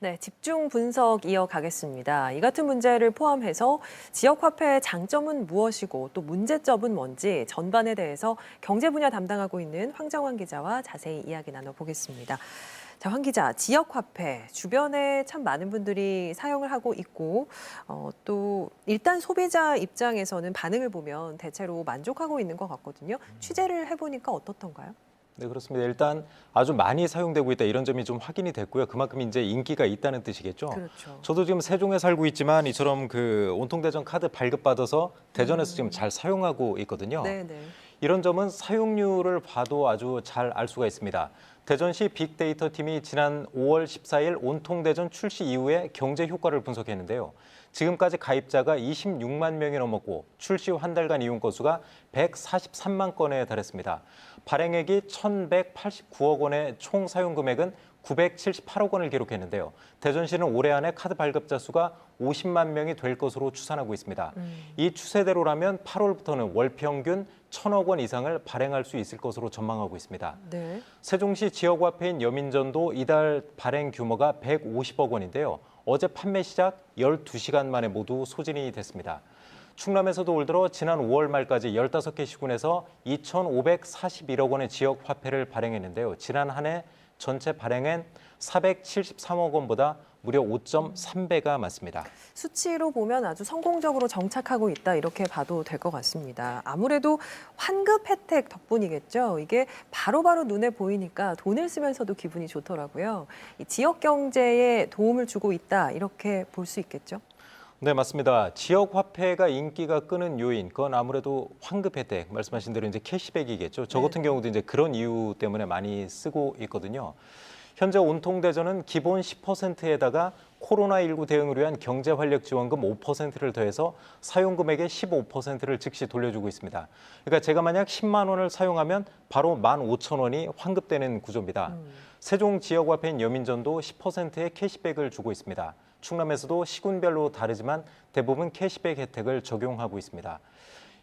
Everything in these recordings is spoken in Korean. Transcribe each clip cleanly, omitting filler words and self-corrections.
네, 집중 분석 이어가겠습니다. 이 같은 문제를 포함해서 지역 화폐의 장점은 무엇이고 또 문제점은 뭔지 전반에 대해서 경제 분야 담당하고 있는 황정환 기자와 자세히 이야기 나눠보겠습니다. 자, 황 기자, 지역 화폐 주변에 참 많은 분들이 사용을 하고 있고 또 일단 소비자 입장에서는 반응을 보면 대체로 만족하고 있는 것 같거든요. 취재를 해보니까 어떻던가요? 네, 그렇습니다. 일단 아주 많이 사용되고 있다 이런 점이 좀 확인이 됐고요. 그만큼 이제 인기가 있다는 뜻이겠죠. 그렇죠. 저도 지금 세종에 살고 있지만 이처럼 그 온통대전 카드 발급받아서 대전에서 지금 잘 사용하고 있거든요. 네네. 이런 점은 사용률을 봐도 아주 잘 알 수가 있습니다. 대전시 빅데이터 팀이 지난 5월 14일 온통대전 출시 이후의 경제 효과를 분석했는데요. 지금까지 가입자가 26만 명이 넘었고 출시 후 한 달간 이용 건수가 143만 건에 달했습니다. 발행액이 1,189억 원의 총 사용 금액은 978억 원을 기록했는데요. 대전시는 올해 안에 카드 발급자 수가 50만 명이 될 것으로 추산하고 있습니다. 이 추세대로라면 8월부터는 월 평균 1,000억 원 이상을 발행할 수 있을 것으로 전망하고 있습니다. 네. 세종시 지역화폐인 여민전도 이달 발행 규모가 150억 원인데요. 어제 판매 시작 12시간 만에 모두 소진이 됐습니다. 충남에서도 올 들어 지난 5월 말까지 15개 시군에서 2,541억 원의 지역 화폐를 발행했는데요. 지난 한 해 전체 발행엔 473억 원보다 무려 5.3배가 많습니다. 수치로 보면 아주 성공적으로 정착하고 있다 이렇게 봐도 될 것 같습니다. 아무래도 환급 혜택 덕분이겠죠. 이게 바로바로 눈에 보이니까 돈을 쓰면서도 기분이 좋더라고요. 이 지역 경제에 도움을 주고 있다 이렇게 볼 수 있겠죠. 네, 맞습니다. 지역 화폐가 인기가 끄는 요인, 그건 아무래도 환급 혜택, 말씀하신 대로 이제 캐시백이겠죠. 저 같은 경우도 이제 그런 이유 때문에 많이 쓰고 있거든요. 현재 온통대전은 기본 10%에다가 코로나19 대응을 위한 경제활력지원금 5%를 더해서 사용 금액의 15%를 즉시 돌려주고 있습니다. 그러니까 제가 만약 10만 원을 사용하면 바로 15,000원이 환급되는 구조입니다. 세종 지역화폐인 여민전도 10%의 캐시백을 주고 있습니다. 충남에서도 시군별로 다르지만 대부분 캐시백 혜택을 적용하고 있습니다.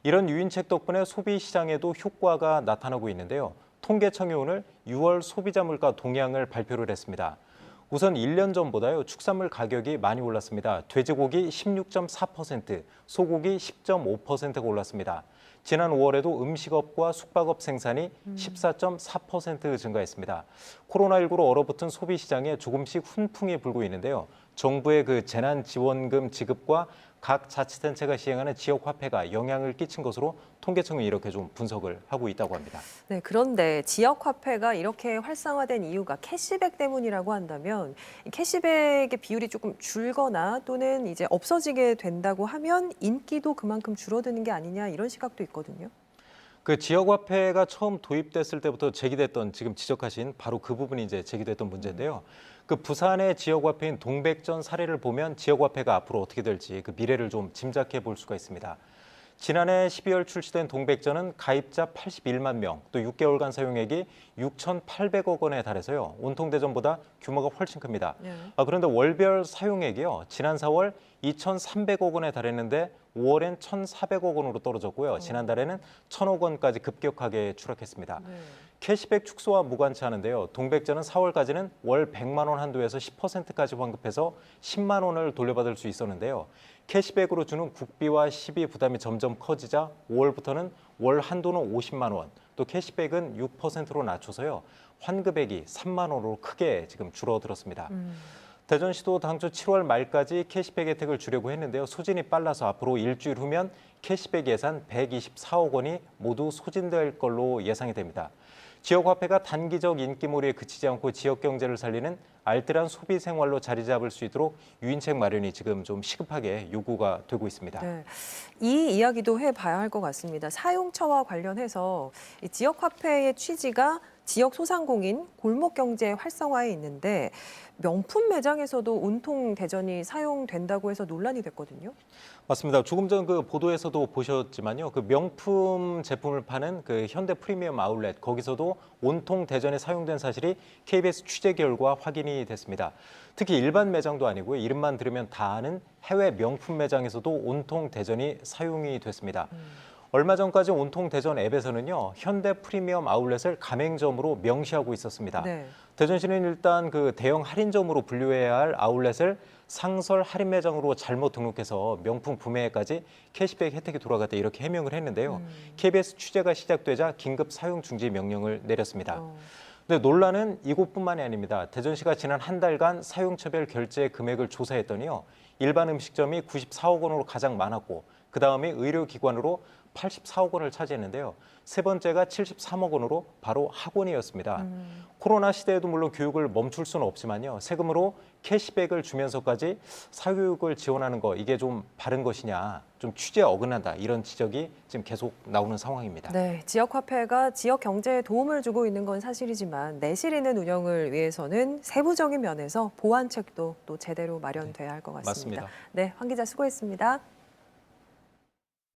이런 유인책 덕분에 소비 시장에도 효과가 나타나고 있는데요. 통계청이 오늘 6월 소비자 물가 동향을 발표를 했습니다. 우선 1년 전보다요, 축산물 가격이 많이 올랐습니다. 돼지고기 16.4%, 소고기 10.5%가 올랐습니다. 지난 5월에도 음식업과 숙박업 생산이 14.4% 증가했습니다. 코로나19로 얼어붙은 소비 시장에 조금씩 훈풍이 불고 있는데요. 정부의 그 재난지원금 지급과 각 자치단체가 시행하는 지역화폐가 영향을 끼친 것으로 통계청이 이렇게 좀 분석을 하고 있다고 합니다. 네, 그런데 지역 화폐가 이렇게 활성화된 이유가 캐시백 때문이라고 한다면 이 캐시백의 비율이 조금 줄거나 또는 이제 없어지게 된다고 하면 인기도 그만큼 줄어드는 게 아니냐 이런 시각도 있거든요. 그 지역화폐가 처음 도입됐을 때부터 제기됐던 지금 지적하신 바로 그 부분이 이제 제기됐던 문제인데요. 그 부산의 지역화폐인 동백전 사례를 보면 지역화폐가 앞으로 어떻게 될지 그 미래를 좀 짐작해 볼 수가 있습니다. 지난해 12월 출시된 동백전은 가입자 81만 명, 또 6개월간 사용액이 6,800억 원에 달해서요. 온통대전보다 규모가 훨씬 큽니다. 그런데 월별 사용액이요. 지난 4월 2,300억 원에 달했는데 5월엔 1,400억 원으로 떨어졌고요. 지난달에는 1,000억 원까지 급격하게 추락했습니다. 캐시백 축소와 무관치 않은데요. 동백전은 4월까지는 월 100만 원 한도에서 10%까지 환급해서 10만 원을 돌려받을 수 있었는데요. 캐시백으로 주는 국비와 시비 부담이 점점 커지자 5월부터는 월 한도는 50만 원, 또 캐시백은 6%로 낮춰서요. 환급액이 3만 원으로 크게 지금 줄어들었습니다. 대전시도 당초 7월 말까지 캐시백 혜택을 주려고 했는데요. 소진이 빨라서 앞으로 일주일 후면 캐시백 예산 124억 원이 모두 소진될 걸로 예상이 됩니다. 지역화폐가 단기적 인기몰이에 그치지 않고 지역 경제를 살리는 알뜰한 소비 생활로 자리 잡을 수 있도록 유인책 마련이 지금 좀 시급하게 요구가 되고 있습니다. 네, 이 이야기도 해봐야 할 것 같습니다. 사용처와 관련해서 이 지역화폐의 취지가 지역 소상공인, 골목 경제 활성화에 있는데 명품 매장에서도 온통 대전이 사용된다고 해서 논란이 됐거든요. 맞습니다. 조금 전 그 보도에서도 보셨지만요. 그 명품 제품을 파는 그 현대 프리미엄 아울렛 거기서도 온통 대전에 사용된 사실이 KBS 취재 결과 확인이 됐습니다. 특히 일반 매장도 아니고요. 이름만 들으면 다 아는 해외 명품 매장에서도 온통 대전이 사용이 됐습니다. 얼마 전까지 온통 대전 앱에서는요, 현대 프리미엄 아울렛을 가맹점으로 명시하고 있었습니다. 네. 대전시는 일단 그 대형 할인점으로 분류해야 할 아울렛을 상설 할인 매장으로 잘못 등록해서 명품 구매에까지 캐시백 혜택이 돌아갔다 이렇게 해명을 했는데요. KBS 취재가 시작되자 긴급 사용 중지 명령을 내렸습니다. 근데 논란은 이곳뿐만이 아닙니다. 대전시가 지난 한 달간 사용처별 결제 금액을 조사했더니요. 일반 음식점이 94억 원으로 가장 많았고 그다음에 의료기관으로 84억 원을 차지했는데요. 세 번째가 73억 원으로 바로 학원이었습니다. 코로나 시대에도 물론 교육을 멈출 수는 없지만요. 세금으로 캐시백을 주면서까지 사교육을 지원하는 거 이게 좀 바른 것이냐, 좀 취지에 어긋난다 이런 지적이 지금 계속 나오는 상황입니다. 네, 지역 화폐가 지역 경제에 도움을 주고 있는 건 사실이지만 내실 있는 운영을 위해서는 세부적인 면에서 보완책도 또 제대로 마련돼야 할 것 같습니다. 맞습니다. 네, 황 기자 수고했습니다.